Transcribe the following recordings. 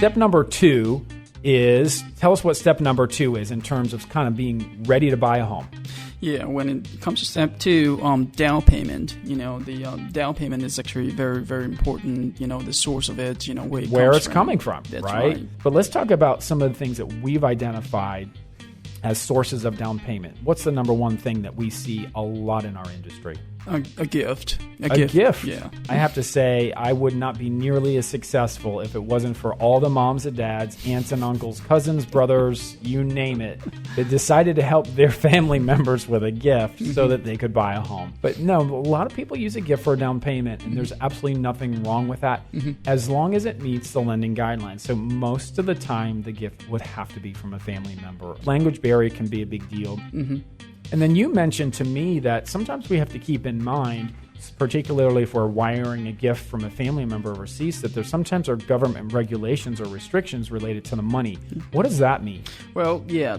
step number 2 is, tell us what step number 2 is in terms of kind of being ready to buy a home. Yeah, when it comes to step 2, down payment, the down payment is actually very, very important, the source of it, where it's coming from, That's right? But let's talk about some of the things that we've identified as sources of down payment. What's the number one thing that we see a lot in our industry? A gift. A gift. Yeah. I have to say, I would not be nearly as successful if it wasn't for all the moms and dads, aunts and uncles, cousins, brothers, you name it, that decided to help their family members with a gift so that they could buy a home. But no, a lot of people use a gift for a down payment, and there's absolutely nothing wrong with that as long as it meets the lending guidelines. So most of the time, the gift would have to be from a family member. Language barrier can be a big deal. And then you mentioned to me that sometimes we have to keep in mind, particularly if we're wiring a gift from a family member overseas, that there sometimes are government regulations or restrictions related to the money. What does that mean? Well, yeah,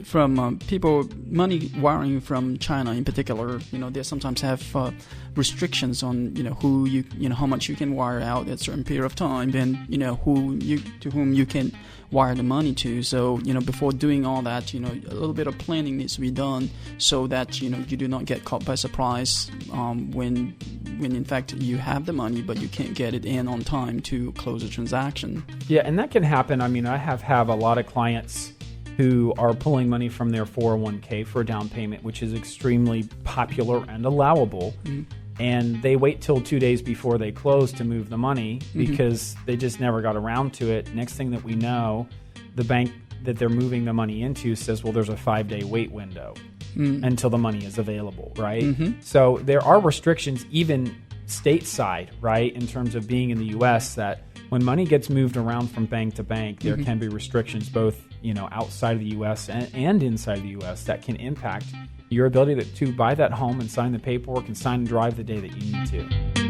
from people, money wiring from China in particular, they sometimes have restrictions on, who how much you can wire out at a certain period of time, and, to whom you can wire the money to. So, before doing all that, a little bit of planning needs to be done so that, you do not get caught by surprise when in fact you have the money, but you can't get it in on time to close a transaction. Yeah, and that can happen. I mean, I have a lot of clients who are pulling money from their 401k for a down payment, which is extremely popular and allowable. And they wait till 2 days before they close to move the money because they just never got around to it. Next thing that we know, the bank that they're moving the money into says, well, there's a 5-day wait window until the money is available, right? So there are restrictions even stateside, right, in terms of being in the U.S., that when money gets moved around from bank to bank, there can be restrictions both, outside of the U.S. and inside the U.S. that can impact your ability to buy that home and sign the paperwork and sign and drive the day that you need to.